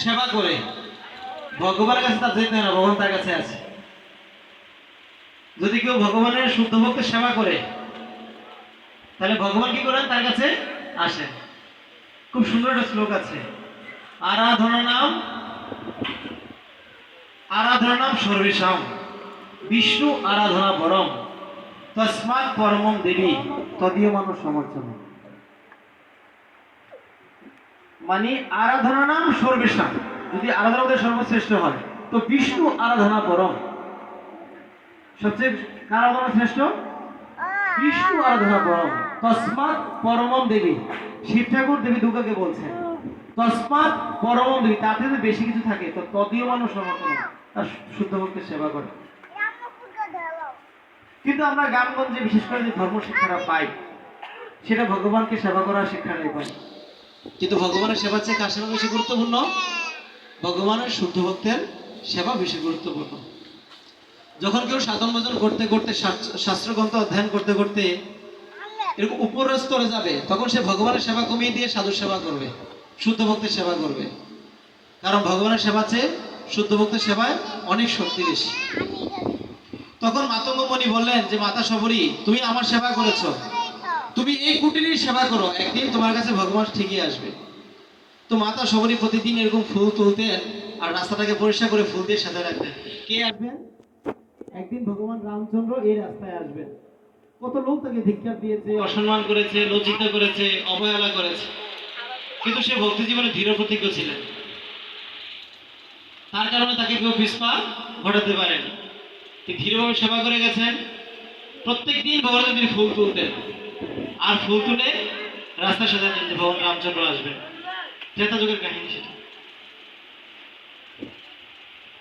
সেবা করে ভগবানের কাছে তার যেতে হয় না, ভগবান তার কাছে আছে। যদি কেউ ভগবানের শুদ্ধ ভক্তের সেবা করে তাহলে ভগবান কি করেন, তার কাছে আসেন। খুব সুন্দর একটা শ্লোক আছে, আরাধনা নাম সর্বেশাম বিষ্ণু আরাধনা পরম তস্মাৎ পরমম দেবী তদীয় মানুষ সমর্থন। মানে আরাধনা নাম সর্বেশাম, যদি আরাধনা আমাদের সর্বশ্রেষ্ঠ হয় তো বিষ্ণু আরাধনা পরম, সবচেয়ে কার আরাধনা শ্রেষ্ঠ? বিষ্ণু আরাধনা পরম তস্মাৎ পরমম দেবী। শিব ঠাকুর দেবী দুর্গাকে বলছেন তস্মাৎ পরমম দেবী, তাতে যদি বেশি কিছু থাকে তো তদীয় মানুষ সমর্থন, তার শুদ্ধ ভক্তের সেবা করে। কিন্তু আমরা গ্রামগঞ্জে বিশেষ করে যে ধর্ম শিক্ষাটা পাই সেটা ভগবানকে সেবা করার শিক্ষাটাই পাই। কিন্তু ভগবানের সেবার চেয়ে কার সেবা বেশি গুরুত্বপূর্ণ? ভগবানের শুদ্ধ ভক্তের সেবা বেশি গুরুত্বপূর্ণ। যখন কেউ সাধন ভজন করতে করতে শাস্ত্রগ্রন্থ অধ্যয়ন করতে করতে এরকম উপর স্তরে যাবে, তখন সে ভগবানের সেবা কমিয়ে দিয়ে সাধুর সেবা করবে, শুদ্ধ ভক্তের সেবা করবে। কারণ ভগবানের সেবা চেয়ে শুদ্ধ ভক্তের সেবায় অনেক শক্তি বেশি। তখন মাতঙ্গমণি বললেন যে মাতা শবরী, তুমি আমার সেবা করেছ, তুমি এই কুটিরের সেবা করো, একদিন তোমার কাছে ভগবান ঠিকই আসবে। তো মাতা শবরী প্রতিদিন এরকম ফুল তুলতেন আর রাস্তাটাকে পরিষ্কার করে ফুল দিয়ে সাজায় রাখতেন। কে আসবেন? একদিন ভগবান রামচন্দ্র এই রাস্তায় আসবেন। কত লোক তাকে ধিক্কার দিয়েছে, অসম্মান করেছে, লজ্জিত করেছে, অবহেলা করেছে, কিন্তু সে ভক্তি জীবনে দৃঢ় প্রতিজ্ঞ ছিলেন। তার কারণে তাকে কেউ পিছপা ঘটাতে পারেন। ধীরভাবে সেবা করে গেছেন। প্রত্যেক দিন ভগবানের তিনি ফুল তুলতেন আর ফুল তুলে রাস্তা সাজাতেন যে ভগবান রামচন্দ্র আসবেন। ত্রেতা যুগের কাহিনী সেটা।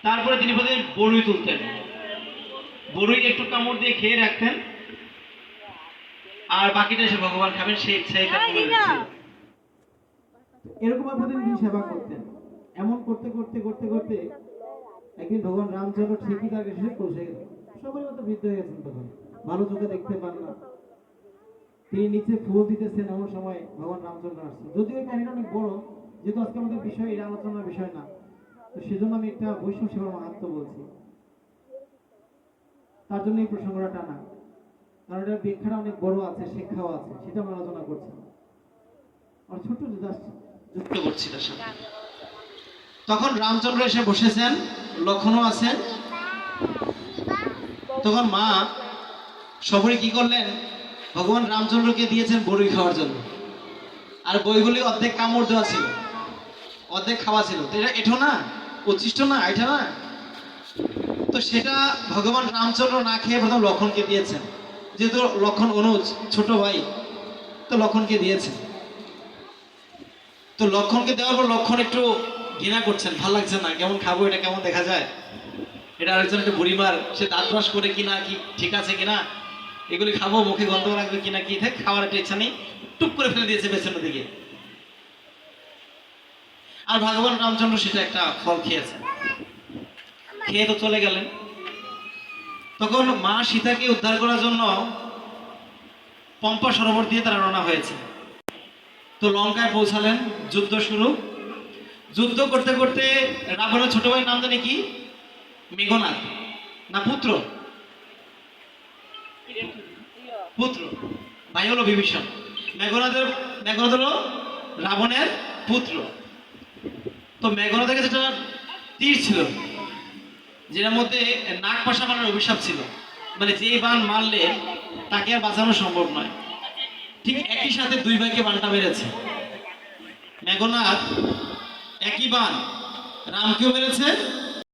তারপরে তিনি প্রতিদিন বড়ই তুলতেন, বড়ই একটু কামড় দিয়ে খেয়ে রাখতেন আর বাকিটা এসে ভগবান খাবেন, সেই এরকম প্রতিদিন তিনি সেবা করতেন। এমন করতে করতে করতে করতে একদিন ভগবান রামচন্দ্র ঠিকই তার কাছে পৌঁছে গেলেন। সবাই মতো বৃদ্ধ হয়ে গেছেন, তখন ভালো চোখে দেখতে পান না। তিনি নিচে ফুল দিতেছেন, এমন সময় ভগবান রামচন্দ্র আসছেন। যদিও এই কাহিনীটা অনেক বড়, যেহেতু আজকে আমাদের বিষয় এটা আলোচনার বিষয় না, তো সেজন্য আমি একটা বৈষ্ণব সেবার মাহাত্ম্য বলছি, তার জন্য এই প্রসঙ্গটা টানা। কারণ এটার ব্যাখ্যাটা অনেক বড় আছে, শিক্ষাও আছে, সেটা আমরা আলোচনা করছি আর ছোট যুক্ত করছি তার সাথে। তখন রামচন্দ্র এসে বসেছেন, লক্ষণও আছেন। তখন মা শবরী কি করলেন, ভগবান রামচন্দ্রকে দিয়েছেন বড়ই খাওয়ার জন্য, আর বইগুলি অর্ধেক কামড় দেওয়া ছিল, অর্ধেক খাওয়া ছিল। তো এটা এঠো না, উচ্ছিষ্ট না, এটা না। তো সেটা ভগবান রামচন্দ্র না খেয়ে প্রথম লক্ষণকে দিয়েছেন, যেহেতু লক্ষণ অনুজ ছোট ভাই, তো লক্ষণকে দিয়েছেন। তো লক্ষণকে দেওয়ার পর লক্ষণ একটু ঘৃণা করছেন, ভাল লাগছে না, কেমন খাবো, এটা কেমন দেখা যায়, এটা আরেকজন একটা বুড়িমার, সে দাঁত ব্রাশ করে কিনা, কি ঠিক আছে কিনা, এগুলি খাবো, মুখে গন্ধ রাখবে কিনা, কি থাকে, খাওয়ার একটা ইচ্ছা নেই, টুপ করে ফেলে দিয়েছে পেছনের দিকে। আর ভগবান রামচন্দ্র সেটা একটা ফল খেয়েছেন, খেয়ে তো চলে গেলেন। তখন মা সীতাকে উদ্ধার করার জন্য পম্পা সরোবর দিয়ে তারা রওনা হয়েছে। তো লঙ্কায় পৌঁছালেন, যুদ্ধ শুরু। যুদ্ধ করতে করতে রাবণের ছোট ভাইয়ের নাম জানি কি, মেঘনাদ না পুত্র, পুত্র ভাই হলো বিভীষণ। মেঘনাদ হলো রাবণের পুত্র। তো মেঘনাদের কাছে একটা তীর ছিল, যেটার মধ্যে নাগ পাশা বানানোর অভিশাপ ছিল, মানে যে বান মারলে তাকে আর বাঁচানো সম্ভব নয়। ঠিক একই সাথে দুই ভাইকে বানটা মেরেছে। মেঘনাদ একই বান রামকেও মেরেছে